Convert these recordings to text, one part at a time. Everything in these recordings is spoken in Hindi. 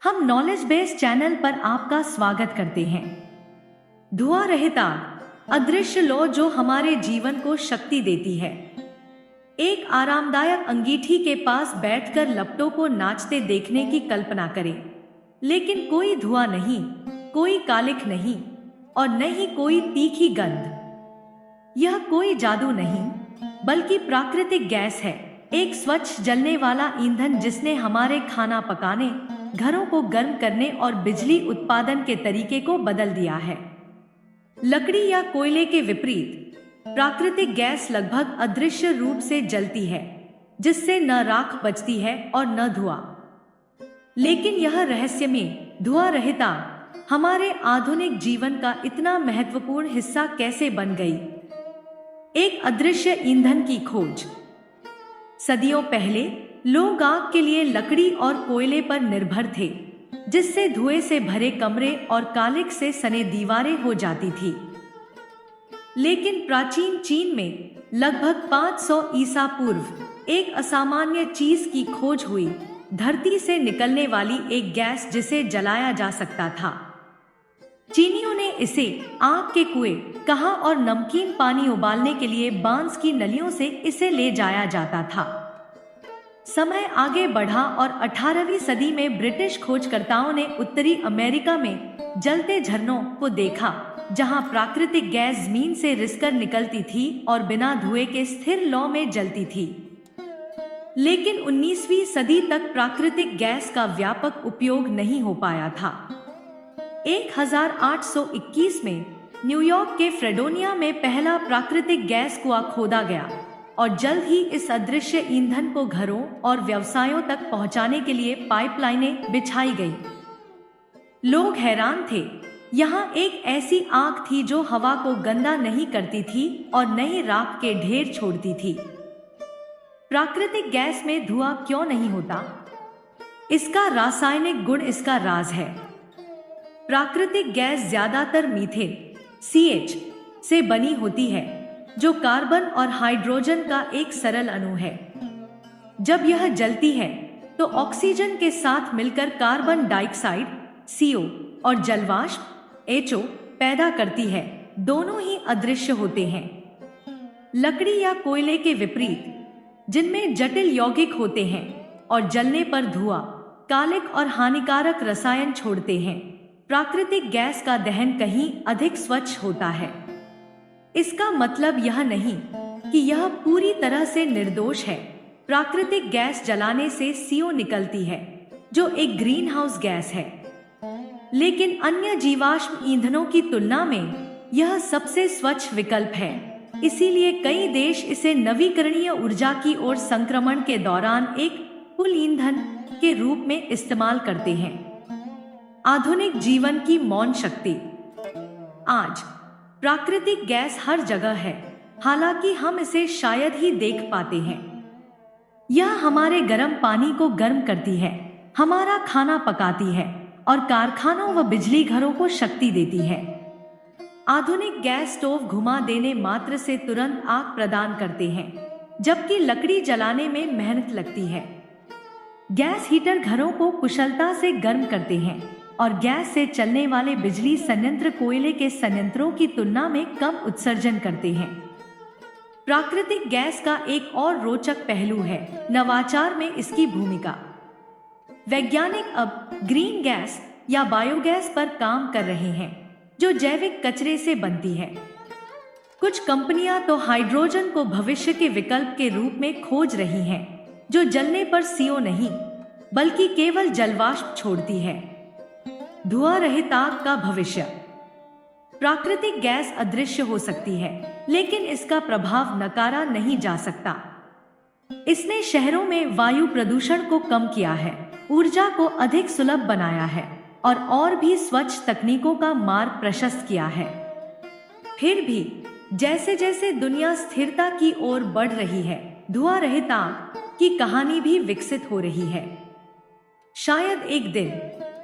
हम नॉलेज बेस्ड चैनल पर आपका स्वागत करते हैं। धुआं रहित आग, अदृश्य लौ जो हमारे जीवन को शक्ति देती है। एक आरामदायक अंगीठी के पास बैठकर लपटों को नाचते देखने की कल्पना करें, लेकिन कोई धुआं नहीं, कोई कालिख नहीं और न ही कोई तीखी गंध। यह कोई जादू नहीं, बल्कि प्राकृतिक गैस है, एक स्वच्छ जलने वाला ईंधन जिसने हमारे खाना पकाने, घरों को गर्म करने और बिजली उत्पादन के तरीके को बदल दिया है। लकड़ी या कोयले के विपरीत प्राकृतिक गैस लगभग अदृश्य रूप से जलती है, जिससे न राख बचती है और न धुआं। लेकिन यह रहस्यमय धुआं रहित आग हमारे आधुनिक जीवन का इतना महत्वपूर्ण हिस्सा कैसे बन गई? एक अदृश्य ईंधन की खोज। सदियों पहले लोग आग के लिए लकड़ी और कोयले पर निर्भर थे, जिससे धुएं से भरे कमरे और कालिख से सने दीवारें हो जाती थी। लेकिन प्राचीन चीन में लगभग 500 ईसा पूर्व एक असामान्य चीज की खोज हुई, धरती से निकलने वाली एक गैस जिसे जलाया जा सकता था। चीनियों ने इसे आग के कुएं कहा और नमकीन पानी उबालने के लिए बांस की नलियों से इसे ले जाया जाता था। समय आगे बढ़ा और 18वीं सदी में ब्रिटिश खोजकर्ताओं ने उत्तरी अमेरिका में जलते झरनों को देखा, जहां प्राकृतिक गैस जमीन से रिसकर निकलती थी और बिना धुएं के स्थिर लौ में जलती थी। लेकिन 19वीं सदी तक प्राकृतिक गैस का व्यापक उपयोग नहीं हो पाया था। 1821 में न्यूयॉर्क के फ्रेडोनिया में पहला प्राकृतिक गैस कुआं खोदा गया और जल्द ही इस अदृश्य ईंधन को घरों और व्यवसायों तक पहुंचाने के लिए पाइपलाइनें बिछाई गई। लोग हैरान थे, यहाँ एक ऐसी आग थी जो हवा को गंदा नहीं करती थी और न ही राख के ढेर छोड़ती थी। प्राकृतिक गैस में धुआं क्यों नहीं होता? इसका रासायनिक गुण इसका राज है। प्राकृतिक गैस ज्यादातर मीथेन CH से बनी होती है, जो कार्बन और हाइड्रोजन का एक सरल अणु है। जब यह जलती है तो ऑक्सीजन के साथ मिलकर कार्बन डाइऑक्साइड CO और जलवाष्प HO पैदा करती है। दोनों ही अदृश्य होते हैं। लकड़ी या कोयले के विपरीत, जिनमें जटिल यौगिक होते हैं और जलने पर धुआं, कालिख और हानिकारक रसायन छोड़ते हैं, प्राकृतिक गैस का दहन कहीं अधिक स्वच्छ होता है। इसका मतलब यह नहीं कि यह पूरी तरह से निर्दोष है। प्राकृतिक गैस जलाने से CO निकलती है, जो एक ग्रीन हाउस गैस है, लेकिन अन्य जीवाश्म ईंधनों की तुलना में यह सबसे स्वच्छ विकल्प है। इसीलिए कई देश इसे नवीकरणीय ऊर्जा की ओर संक्रमण के दौरान एक पुल ईंधन के रूप में इस्तेमाल करते हैं। आधुनिक जीवन की मौन शक्ति। आज प्राकृतिक गैस हर जगह है, हालांकि हम इसे शायद ही देख पाते हैं। यह हमारे गर्म पानी को गर्म करती है, हमारा खाना पकाती है और कारखानों व बिजली घरों को शक्ति देती है। आधुनिक गैस स्टोव घुमा देने मात्र से तुरंत आग प्रदान करते हैं, जबकि लकड़ी जलाने में मेहनत लगती है। गैस हीटर घरों को कुशलता से गर्म करते हैं और गैस से चलने वाले बिजली संयंत्र कोयले के संयंत्रों की तुलना में कम उत्सर्जन करते हैं। प्राकृतिक गैस का एक और रोचक पहलू है नवाचार में इसकी भूमिका। वैज्ञानिक अब ग्रीन गैस या बायोगैस पर काम कर रहे हैं, जो जैविक कचरे से बनती है। कुछ कंपनियां तो हाइड्रोजन को भविष्य के विकल्प के रूप में खोज रही हैं, जो जलने पर CO नहीं, बल्कि केवल जलवाष्प छोड़ती है। धुआं रहित आग का भविष्य। प्राकृतिक गैस अदृश्य हो सकती है, लेकिन इसका प्रभाव नकारा नहीं जा सकता। इसने शहरों में वायु प्रदूषण को कम किया है, ऊर्जा को अधिक सुलभ बनाया है और भी स्वच्छ तकनीकों का मार्ग प्रशस्त किया है। फिर भी जैसे जैसे दुनिया स्थिरता की ओर बढ़ रही है, धुआं रहित आग की कहानी भी विकसित हो रही है। शायद एक दिन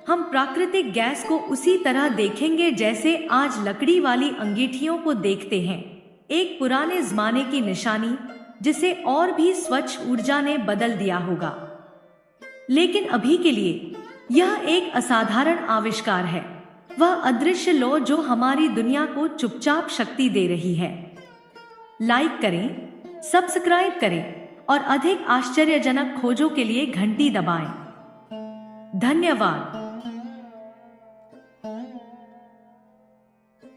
हम प्राकृतिक गैस को उसी तरह देखेंगे जैसे आज लकड़ी वाली अंगीठियों को देखते हैं, एक पुराने जमाने की निशानी जिसे और भी स्वच्छ ऊर्जा ने बदल दिया होगा। लेकिन अभी के लिए यह एक असाधारण आविष्कार है, वह अदृश्य लौ जो हमारी दुनिया को चुपचाप शक्ति दे रही है। लाइक करें, सब्सक्राइब करें और अधिक आश्चर्यजनक खोजों के लिए घंटी दबाएं। धन्यवाद।